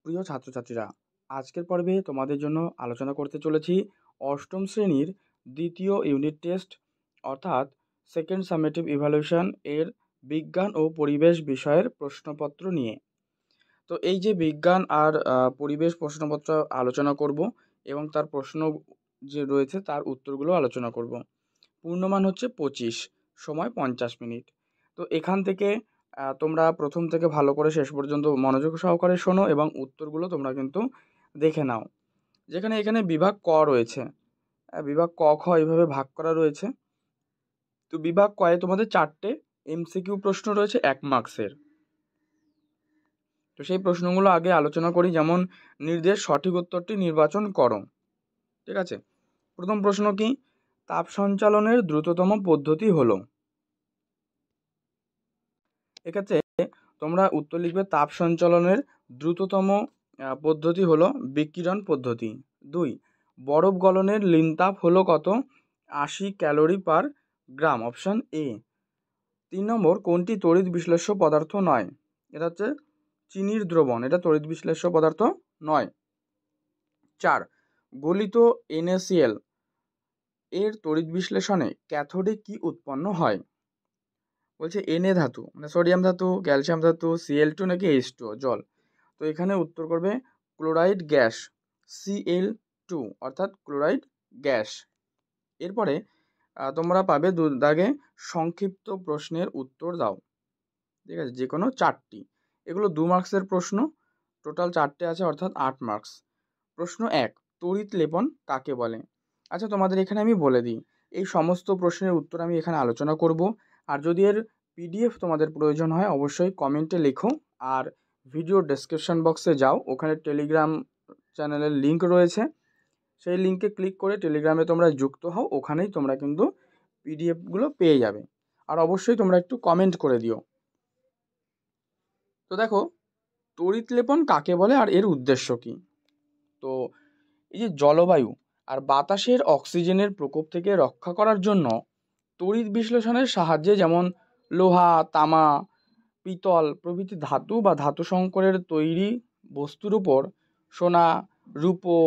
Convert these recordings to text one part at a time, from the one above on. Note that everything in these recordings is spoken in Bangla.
প্রিয় ছাত্রছাত্রীরা, আজকের পর্বে তোমাদের জন্য আলোচনা করতে চলেছি অষ্টম শ্রেণীর দ্বিতীয় ইউনিট টেস্ট অর্থাৎ সেকেন্ড সামেটিভ ইভ্যালুয়েশন এর বিজ্ঞান ও পরিবেশ বিষয়ের প্রশ্নপত্র নিয়ে। তো এই যে বিজ্ঞান আর পরিবেশ প্রশ্নপত্র আলোচনা করব এবং তার প্রশ্ন যে রয়েছে তার উত্তরগুলো আলোচনা করব। পূর্ণমান হচ্ছে 25, সময় 50 মিনিট। তো এখান থেকে তোমরা প্রথম থেকে ভালো করে শেষ পর্যন্ত মনোযোগ সহকারে শোনো এবং উত্তরগুলো তোমরা কিন্তু দেখে নাও। যেখানে এখানে বিভাগ ক রয়েছে, বিভাগ ক খ এইভাবে ভাগ করা রয়েছে। তো বিভাগ কয়ে তোমাদের 4টে এমসিকিউ প্রশ্ন রয়েছে 1 মার্কসের। তো সেই প্রশ্নগুলো আগে আলোচনা করি। যেমন নির্দেশ সঠিক উত্তরটি নির্বাচন করো। ঠিক আছে, প্রথম প্রশ্ন কি? তাপ সঞ্চালনের দ্রুততম পদ্ধতি হলো। এক্ষেত্রে তোমরা উত্তর লিখবে তাপ সঞ্চালনের দ্রুততম পদ্ধতি হলো বিকিরণ পদ্ধতি। 2, বরফ গলনের লিনতাপ হলো কত? 80 calorie per gram, option A. 3 নম্বর, কোনটি তড়িৎ বিশ্লেষ্য পদার্থ নয়? এটা হচ্ছে চিনির দ্রবণ, এটা তড়িৎ বিশ্লেষ্য পদার্থ নয়। 4, গলিত NaCl এর তড়িৎ বিশ্লেষণে ক্যাথোডে কি উৎপন্ন হয়? বলছে Na ধাতু, মানে সোডিয়াম ধাতু, ক্যালসিয়াম ধাতু, Cl2 নাকি H2O, জল। তো এখানে উত্তর করবে ক্লোরাইড গ্যাস, Cl2 অর্থাৎ ক্লোরাইড গ্যাস। এরপরে তোমরা পাবে 2 দাগে সংক্ষিপ্ত প্রশ্নের উত্তর দাও। ঠিক আছে, যে কোনো 4টি। এগুলো 2 মার্কসের প্রশ্ন, টোটাল 4টে আছে অর্থাৎ 8 মার্কস। প্রশ্ন 1, তড়িৎ লেপন কাকে বলে? আচ্ছা, তোমাদের এখানে আমি বলে দিই, এই সমস্ত প্রশ্নের উত্তর আমি এখানে আলোচনা করব। আর যদি এর PDF তোমাদের প্রয়োজন হয় অবশ্যই কমেন্টে লেখো, আর ভিডিও ডেসক্রিপশন বক্সে যাও, ওখানে টেলিগ্রাম চ্যানেলের লিঙ্ক রয়েছে, সেই লিঙ্কে ক্লিক করে টেলিগ্রামে তোমরা যুক্ত হও, ওখানেই তোমরা কিন্তু PDFগুলো পেয়ে যাবে। আর অবশ্যই তোমরা একটু কমেন্ট করে দিও। তো দেখো, তড়িৎ লেপন কাকে বলে আর এর উদ্দেশ্য কী? তো এই যে জলবায়ু আর বাতাসের অক্সিজেনের প্রকোপ থেকে রক্ষা করার জন্য তড়িৎ বিশ্লেষণের সাহায্যে যেমন লোহা, তামা, পিতল প্রভৃতি ধাতু বা ধাতু সংকরের তৈরি বস্তুর উপর সোনা, রূপো,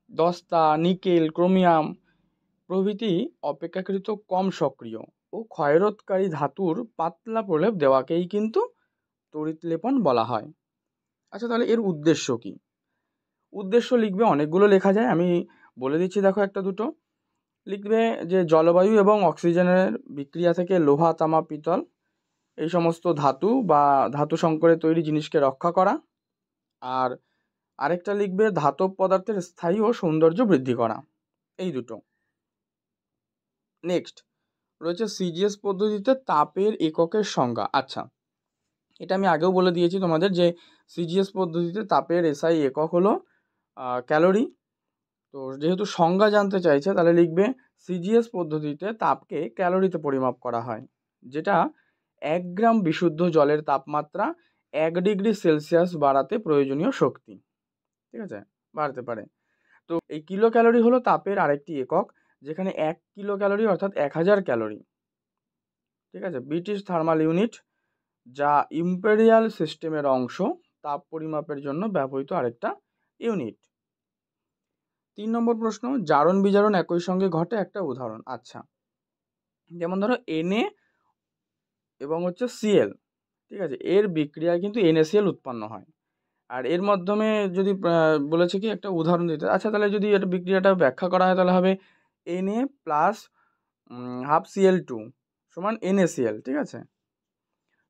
দস্তা, নিকেল, ক্রোমিয়াম প্রভৃতি অপেক্ষাকৃত কম সক্রিয় ও ক্ষয়রোধকারী ধাতুর পাতলা প্রলেপ দেওয়াকেই কিন্তু তড়িৎ লেপন বলা হয়। আচ্ছা, তাহলে এর উদ্দেশ্য কী? উদ্দেশ্য লিখবে, অনেকগুলো লেখা যায়, আমি বলে দিচ্ছি, দেখো একটা দুটো লিখবে যে জলবায়ু এবং অক্সিজেনের বিক্রিয়া থেকে লোহা, তামা, পিতল এই সমস্ত ধাতু বা ধাতু সংকরে তৈরি জিনিসকে রক্ষা করা। আর আরেকটা লিখবে ধাতব পদার্থের স্থায়ী ও সৌন্দর্য বৃদ্ধি করা। এই দুটো। নেক্সট রয়েছে CGS পদ্ধতিতে তাপের এককের সংজ্ঞা। আচ্ছা, এটা আমি আগেও বলে দিয়েছি তোমাদের যে CGS পদ্ধতিতে তাপের SI একক হলো ক্যালোরি। তো যেহেতু সংজ্ঞা জানতে চাইছে তাহলে লিখবে CGS পদ্ধতিতে তাপকে ক্যালোরিতে পরিমাপ করা হয়, যেটা 1 গ্রাম বিশুদ্ধ জলের তাপমাত্রা 1 ডিগ্রি সেলসিয়াস বাড়াতে প্রয়োজনীয় শক্তি। ঠিক আছে, বাড়তে পারে। তো এই কিলো ক্যালোরি হলো তাপের আরেকটি একক, যেখানে 1 কিলো ক্যালোরি অর্থাৎ 1000 ক্যালোরি। ঠিক আছে, ব্রিটিশ থার্মাল ইউনিট, যা ইম্পেরিয়াল সিস্টেমের অংশ, তাপ পরিমাপের জন্য ব্যবহৃত আরেকটা ইউনিট। 3 নম্বর প্রশ্ন, জারণ বিজারণ একই সঙ্গে ঘটে একটা উদাহরণ। আচ্ছা, যেমন ধরো Na এবং হচ্ছে Cl, ঠিক আছে, এর বিক্রিয়ায় কিন্তু NaCl উৎপন্ন হয়। আর এর মাধ্যমে যদি বলেছে কি একটা উদাহরণ দিতে, আচ্ছা তাহলে যদি এটা বিক্রিয়াটা ব্যাখ্যা করা হয় তাহলে হবে Na প্লাস হাফ Cl2 সমান NaCl। ঠিক আছে,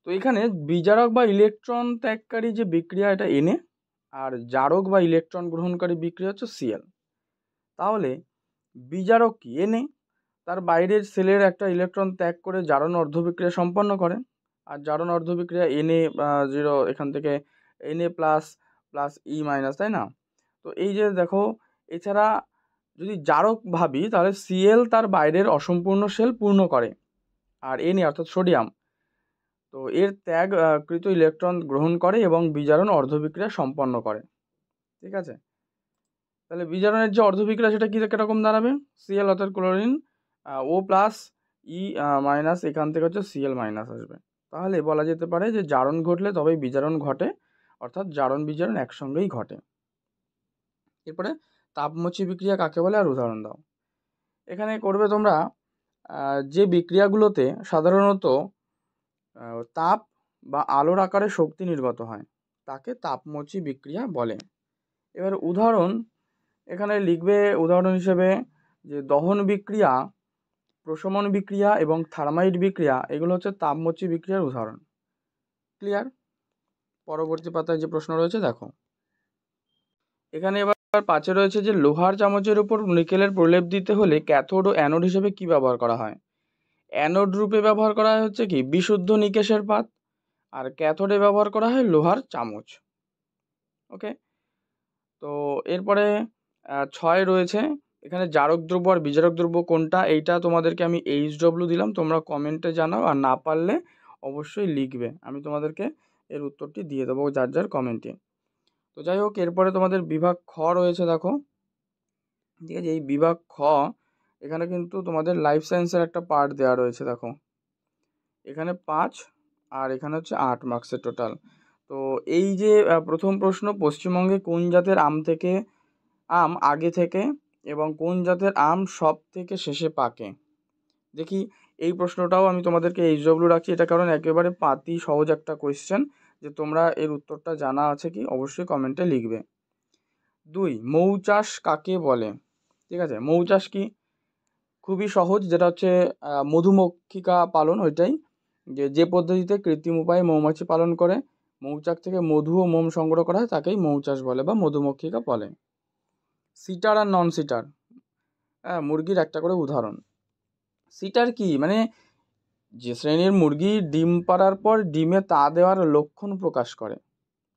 তো এখানে বিজারক বা ইলেকট্রন ত্যাগকারী যে বিক্রিয়া এটা Na, আর জারক বা ইলেকট্রন গ্রহণকারী বিক্রিয়া হচ্ছে Cl। তাহলে বিজারক কি? Na, তার বাইরের সেলের একটা ইলেকট্রন ত্যাগ করে জারণ অর্ধবিক্রিয়া সম্পন্ন করে। আর জারণ অর্ধবিক্রিয়া Na0, এখান থেকে Na plus plus E minus, তাই না? তো এই যে দেখো, এছাড়া যদি জারক ভাবি তাহলে Cl তার বাইরের অসম্পূর্ণ শেল পূর্ণ করে, আর Na অর্থাৎ সোডিয়াম তো এর ত্যাগ কৃত ইলেকট্রন গ্রহণ করে এবং বিজারণ অর্ধবিক্রিয়া সম্পন্ন করে। ঠিক আছে, তাহলে বিজারণের যে অর্ধবিক্রিয়া সেটা কীরকম দাঁড়াবে? Cl অর্থাৎ chlorine O plus E minus, এখান থেকে হচ্ছে Cl মাইনাস আসবে। তাহলে বলা যেতে পারে যে জারণ ঘটলে তবেই বিজারণ ঘটে, অর্থাৎ জারণ বিজারণ একসঙ্গেই ঘটে। এরপরে তাপমোচী বিক্রিয়া কাকে বলে আর উদাহরণ দাও। এখানে করবে তোমরা যে বিক্রিয়াগুলোতে সাধারণত তাপ বা আলোর আকারে শক্তি নির্গত হয় তাকে তাপমোচী বিক্রিয়া বলে। এবার উদাহরণ এখানে লিখবে উদাহরণ হিসেবে যে দহন বিক্রিয়া, প্রশমন বিক্রিয়া এবং থার্মাইট বিক্রিয়া, এগুলো হচ্ছে তাপমোচী বিক্রিয়ার উদাহরণ। ক্লিয়ার? পরবর্তী পাতায় যে প্রশ্ন রয়েছে দেখো। এখানে এবার 5 রয়েছে যে লোহার চামচের উপর নিকেলের প্রলেপ দিতে হলে ক্যাথোড ও অ্যানোড হিসেবে কি ব্যবহার করা হয়। অ্যানোড রূপে ব্যবহার করা হয় হচ্ছে কি বিশুদ্ধ নিকেশের পাত, আর ক্যাথোডে ব্যবহার করা হয় লোহার চামচ। ওকে, তো এরপরে 6 রয়েছে এখানে জারক দ্রব্য আর বিজারক দ্রব্য কোনটা, এইটা তোমাদেরকে আমি HW দিলাম, তোমরা কমেন্টে জানাও, আর না পারলে অবশ্যই লিখবে, আমি তোমাদেরকে এর উত্তরটি দিয়ে দেবো যার যার কমেন্টে। তো যাই হোক, এরপরে তোমাদের বিভাগ খ রয়েছে দেখো। ঠিক আছে, এই বিভাগ খ এখানে কিন্তু তোমাদের লাইফ সায়েন্সের একটা পার্ট দেওয়া রয়েছে দেখো। এখানে 5 আর এখানে হচ্ছে 8 মার্কসের টোটাল। তো এই যে প্রথম প্রশ্ন, পশ্চিমবঙ্গে কোন জাতের আম আগে থেকে এবং কোন জাতের আম সব থেকে শেষে পাকে। দেখি এই প্রশ্নটাও আমি তোমাদেরকে HW রাখছি, এটা কারণ একেবারে পাতি সহজ একটা কোয়েশ্চেন, যে তোমরা এর উত্তরটা জানা আছে কি অবশ্যই কমেন্টে লিখবে। 2 মৌচাষ কাকে বলে। ঠিক আছে, মৌচাষ কি, খুবই সহজ, যেটা হচ্ছে মধুমক্ষিকা পালন, ওইটাই যে পদ্ধতিতে কৃত্রিম উপায়ে মৌমাছি পালন করে মৌচাক থেকে মধু ও মোম সংগ্রহ করা হয় তাকেই মৌচাষ বলে বা মধুমক্ষিকা বলে। সিটার আর নন সিটার, মুরগির একটা করে উদাহরণ। সিটার কি, মানে যে শ্রেণীর মুরগি ডিম পাড়ার পর ডিমে তা দেওয়ার লক্ষণ প্রকাশ করে,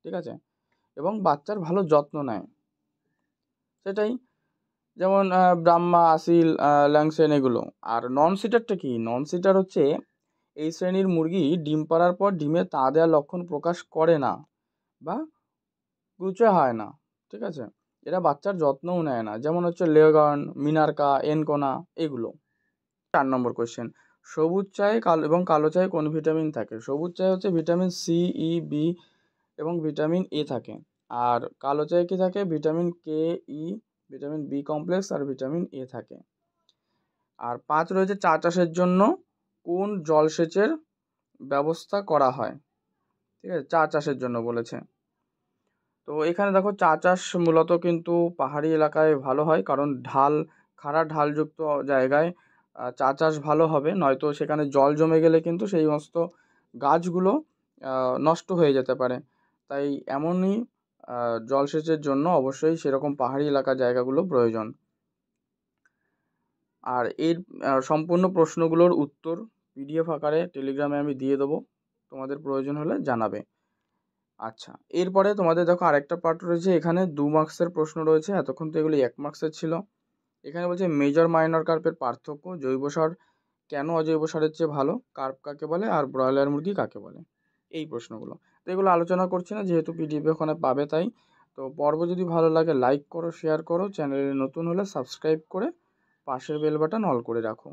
ঠিক আছে, এবং বাচ্চার ভালো যত্ন নেয়, সেটাই, যেমন ব্রাহ্মা, আসিল, ল্যাংসেন এগুলো। আর নন সিটারটা কি, নন সিটার হচ্ছে এই শ্রেণীর মুরগি ডিম পাড়ার পর ডিমে তা দেওয়ার লক্ষণ প্রকাশ করে না বা গুছে হয় না, ঠিক আছে, এরা বাচ্চার যত্নও নেয় না, যেমন হচ্ছে লেগার্ন, মিনার্কা, এনকোনা এগুলো। 4 নম্বর কোয়েশ্চেন, সবুজ চায়ে এবং কালো চায়ে কোন ভিটামিন থাকে। সবুজ চায়ে হচ্ছে ভিটামিন সি, ই, বি এবং ভিটামিন এ থাকে, আর কালো চায়ে কি থাকে, vitamin K, E, vitamin B complex আর ভিটামিন এ থাকে। আর 5 রয়েছে চা চাষের জন্য কোন জলসেচের ব্যবস্থা করা হয়। ঠিক আছে, চা চাষের জন্য বলেছে। তো এখানে দেখো চা চাষ মূলত কিন্তু পাহাড়ি এলাকায় ভালো হয়, কারণ খাড়া ঢালযুক্ত জায়গায় চা চাষ ভালো হবে, নয়তো সেখানে জল জমে গেলে কিন্তু সেই সমস্ত গাছগুলো নষ্ট হয়ে যেতে পারে। তাই এমনই জলসেচের জন্য অবশ্যই সেরকম পাহাড়ি এলাকার জায়গাগুলো প্রয়োজন। আর এর সম্পূর্ণ প্রশ্নগুলোর উত্তর PDF আকারে টেলিগ্রামে আমি দিয়ে দেবো, তোমাদের প্রয়োজন হলে জানাবে। আচ্ছা, এরপরে তোমাদের দেখো আরেকটা পার্ট রয়েছে, এখানে 2 মার্কসের প্রশ্ন রয়েছে, এতক্ষণ তো এগুলি 1 মার্কসের ছিল। এখানে বলছে মেজর মাইনর কার্পের পার্থক্য, জৈব সার কেন অজৈব সারের চেয়ে ভালো, কার্প কাকে বলে, আর ব্রয়লার মুরগি কাকে বলে, এই প্রশ্নগুলো। তো এগুলো আলোচনা করছি না, যেহেতু PDF ওখানে পাবে তাই। তো পর্ব যদি ভালো লাগে লাইক করো, শেয়ার করো, চ্যানেলে নতুন হলে সাবস্ক্রাইব করে পাশের বেল বাটন অল করে রাখো।